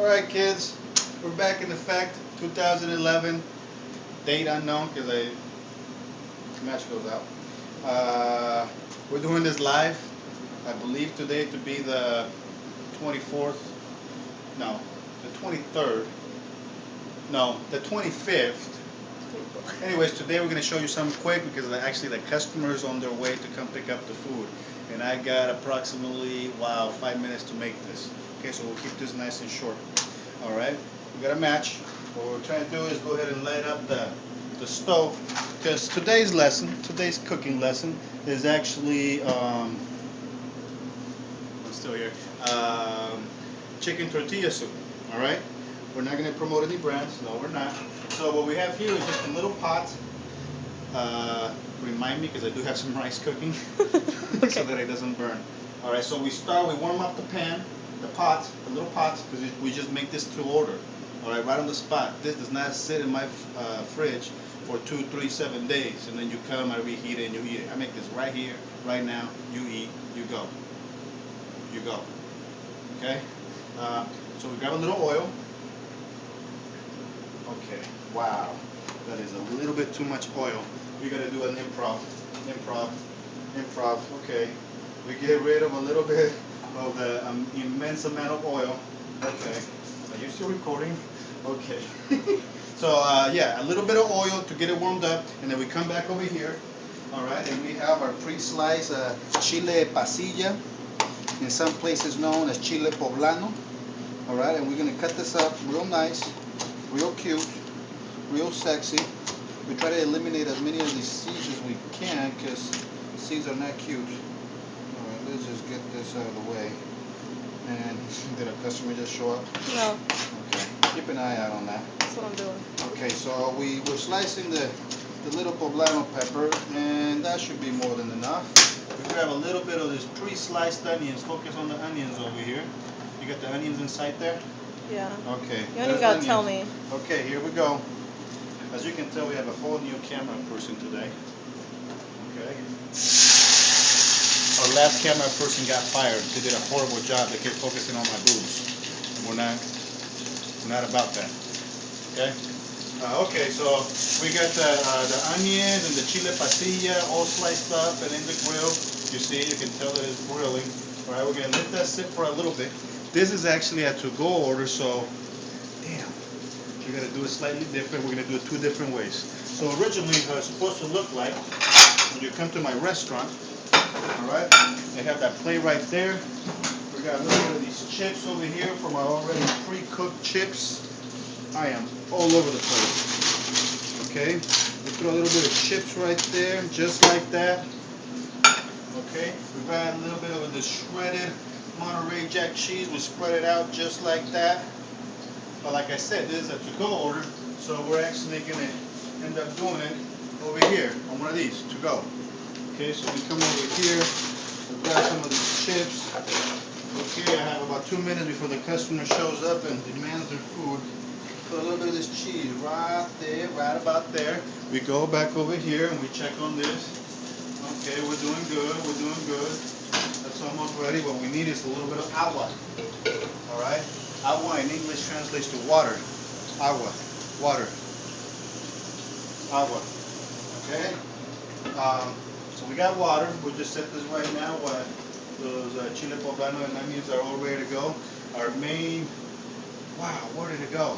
Alright kids, we're back in effect, 2011, date unknown because the match goes out. We're doing this live, I believe today to be the 24th, no, the 23rd, no, the 25th. Anyways, today we're going to show you something quick because actually the customer's on their way to come pick up the food. And I got approximately, 5 minutes to make this. Okay, so we'll keep this nice and short. Alright, we got a match. What we're trying to do is go ahead and light up the stove. Because today's cooking lesson is actually, I'm still here, chicken tortilla soup. Alright? We're not going to promote any brands. No, we're not. So what we have here is just a little pot. Remind me because I do have some rice cooking Okay. so that it doesn't burn. Alright, so we warm up the pan, the little pots, because we just make this to order. Alright, right on the spot. This does not sit in my fridge for 2, 3, 7 days and then you come, I reheat it and you eat it. I make this right here, right now, you eat, you go. You go. Okay? So we grab a little oil. Okay, wow, that is a little bit too much oil. We gotta do an improv, okay. We get rid of a little bit of the immense amount of oil. Okay, are you still recording? Okay. So yeah, a little bit of oil to get it warmed up, and then we come back over here, alright, and we have our pre-sliced chile pasilla, in some places known as chile poblano, alright, and we're gonna cut this up real nice, real cute, real sexy. We try to eliminate as many of these seeds as we can because seeds are not cute. Alright, let's just get this out of the way. And did a customer just show up? No. Okay, keep an eye out on that. That's what I'm doing. Okay, so we're slicing the little poblano pepper, and that should be more than enough. We grab a little bit of this pre-sliced onions. Focus on the onions over here. You got the onions inside there? Yeah. Okay. You don't even gotta tell me. Okay, here we go. As you can tell, we have a whole new camera person today. Okay. Our last camera person got fired. They did a horrible job. They kept focusing on my boobs. And we're not about that. Okay. Okay, so we got the onions and the chile pasilla all sliced up and in the grill. You see, you can tell that it's grilling. All right, we're gonna let that sit for a little bit. This is actually a to-go order, so damn. We're going to do it slightly different. We're going to do it 2 different ways. So originally how it's supposed to look like when you come to my restaurant, alright, they have that plate right there. We got a little bit of these chips over here from our already pre-cooked chips. I am all over the place. Okay, we throw a little bit of chips right there, just like that. Okay, we got a little bit of the shredded Monterey Jack cheese. We spread it out just like that. But like I said, this is a to-go order, so we're actually going to end up doing it over here on one of these, to go. Okay, so we come over here, we'll grab some of these chips. Okay, I have about 2 minutes before the customer shows up and demands their food. Put a little bit of this cheese right there, right about there. We go back over here and we check on this. Okay, we're doing good, we're doing good. That's almost ready. What we need is a little bit of agua. Alright? Agua in English translates to water. Agua. Water. Agua. Okay? So we got water. We'll just set this right now while those chile poblano and onions are all ready to go. Our main... Wow, where did it go?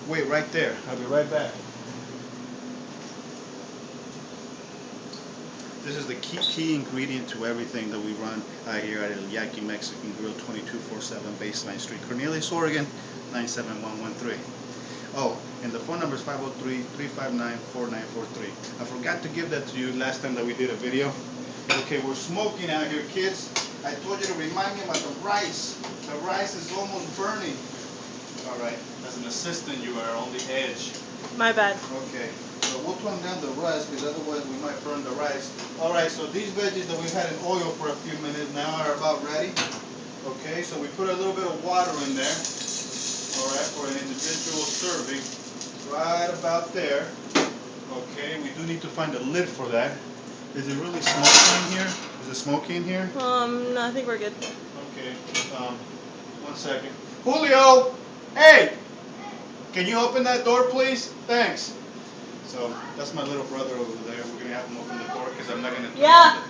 Wait, right there. I'll be right back. This is the key ingredient to everything that we run here at Yaqui Mexican Grill, 2247 Baseline Street, Cornelius, Oregon, 97113. Oh, and the phone number is 503-359-4943. I forgot to give that to you last time that we did a video. Okay, we're smoking out here, kids. I told you to remind me about the rice. The rice is almost burning. All right, as an assistant, you are on the edge. My bad. Okay, so we'll turn down the rice because otherwise we might burn the rice. Alright, so these veggies that we've had in oil for a few minutes now are about ready. Okay, so we put a little bit of water in there. Alright, for an individual serving. Right about there. Okay, we do need to find a lid for that. Is it really smoky in here? Is it smoky in here? No, I think we're good. Okay, 1 second. Julio! Hey! Can you open that door, please? Thanks. So, that's my little brother over there. We're going to have him open the door because I'm not going to turn on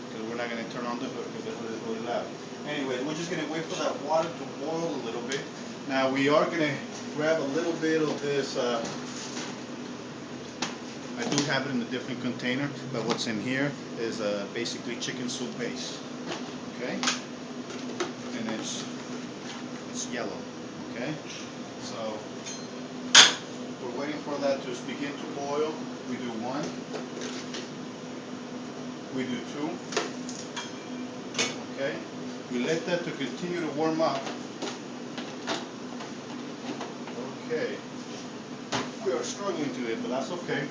because we're not going to turn on the hood because the hood is really loud. Anyway, we're just going to wait for that water to boil a little bit. Now, we are going to grab a little bit of this. I do have it in a different container, but what's in here is basically chicken soup base. Okay? And it's yellow. Okay? So, we're waiting for that to begin to boil. We do 1. We do 2. Okay? We let that to continue to warm up. Okay. We are struggling today, but that's okay.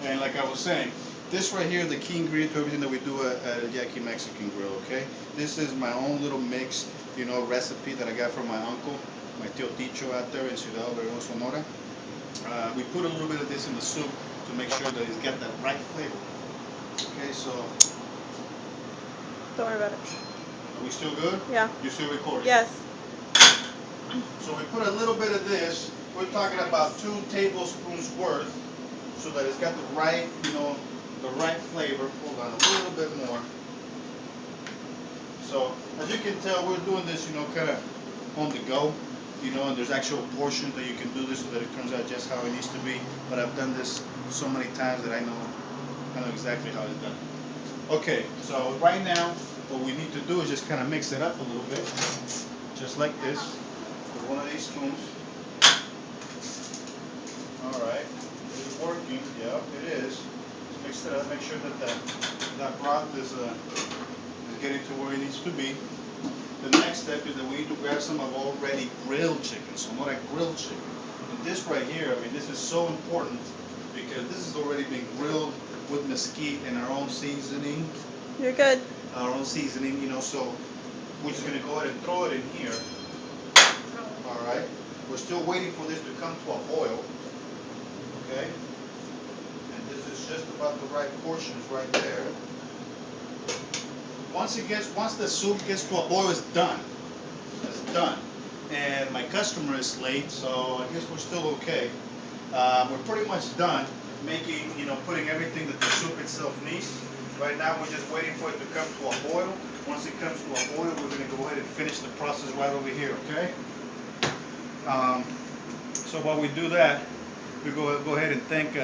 And like I was saying, this right here is the key ingredient to everything that we do at Yaqui Mexican Grill, okay? This is my own little mix, you know, recipe that I got from my uncle, my tío Ticho out there in Ciudad Obregón, Sonora. We put a little bit of this in the soup to make sure that it's got that right flavor. Okay, so... Don't worry about it. Are we still good? Yeah. You still recording? Yes. So we put a little bit of this. We're talking about 2 tablespoons worth, so that it's got the right, you know, the right flavor. Hold on, a little bit more. So as you can tell, we're doing this, you know, kind of on the go, you know, and there's actual portions that you can do this so that it turns out just how it needs to be. But I've done this so many times that I know exactly how it's done. Okay, so right now, what we need to do is just kind of mix it up a little bit, just like this, with one of these spoons. All right, is it working? Yeah, it is. Just mix it up. Make sure that that broth is getting to where it needs to be. The next step is that we need to grab some of already grilled chicken, so not a grilled chicken. And this right here, I mean, this is so important because this has already been grilled with mesquite and our own seasoning. You're good. Our own seasoning, you know, so we're just going to go ahead and throw it in here. All right. We're still waiting for this to come to a boil. Okay, and this is just about the right portions right there. Once the soup gets to a boil, it's done. It's done. And my customer is late, so I guess we're still okay. We're pretty much done making, you know, putting everything that the soup itself needs. Right now, we're just waiting for it to come to a boil. Once it comes to a boil, we're going to go ahead and finish the process right over here. Okay. So while we do that, we go ahead and thank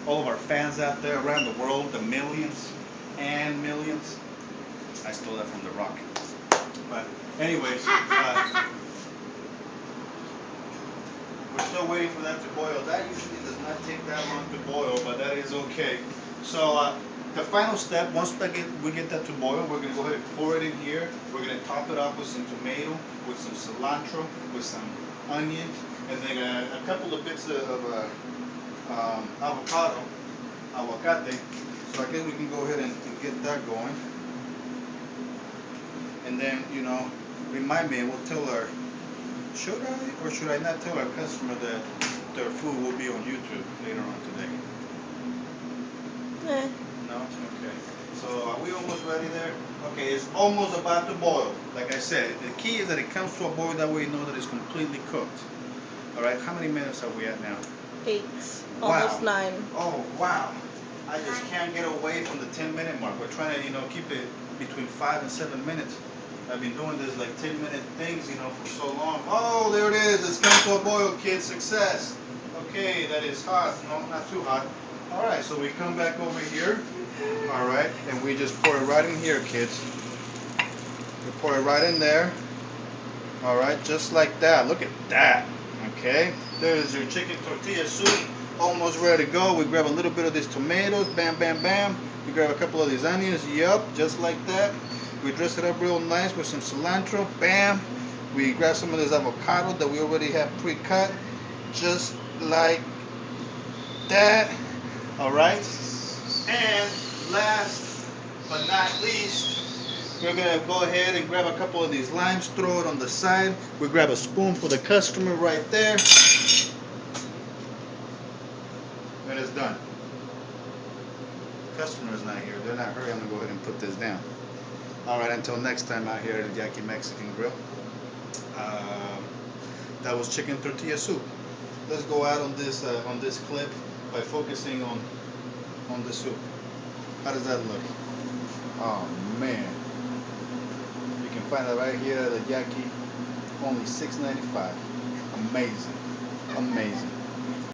all of our fans out there around the world, the millions and millions. I stole that from The Rock. But anyways, we're still waiting for that to boil. That usually does not take that long to boil, but that is okay. So the final step, once we get that to boil, we're going to go ahead and pour it in here. We're going to top it off with some tomato, with some cilantro, with some onion, and then a couple of bits of avocado, aguacate. So I guess we can go ahead and get that going. And then, you know, remind me, and we'll tell our, should I or should I not tell our customer that their food will be on YouTube later on today? No? Okay. So are we almost ready there? Okay, it's almost about to boil. Like I said, the key is that it comes to a boil, that way you know that it's completely cooked. All right, how many minutes are we at now? 8. Wow. Almost 9. Oh, wow. I just can't get away from the 10-minute mark. We're trying to, you know, keep it between 5 and 7 minutes. I've been doing this like 10-minute things, you know, for so long. Oh, there it is. It's come to a boil, kids. Success. Okay, that is hot. No, not too hot. All right, so we come back over here. All right, and we just pour it right in here, kids. We pour it right in there. All right, just like that. Look at that. Okay, there's your chicken tortilla soup. Almost ready to go. We grab a little bit of these tomatoes. Bam, bam, bam. We grab a couple of these onions. Yup, just like that. We dress it up real nice with some cilantro. Bam. We grab some of this avocado that we already have pre-cut. Just like that. All right. And last but not least, we're going to go ahead and grab a couple of these limes, throw it on the side. We grab a spoon for the customer right there. And it's done. Customer is not here. They're not hurry. I'm going to go ahead and put this down. All right, until next time out here at the Yaqui Mexican Grill. That was chicken tortilla soup. Let's go out on this clip by focusing on the soup. How does that look? Oh man, you can find it right here at the Yaqui. Only $6.95. Amazing, amazing.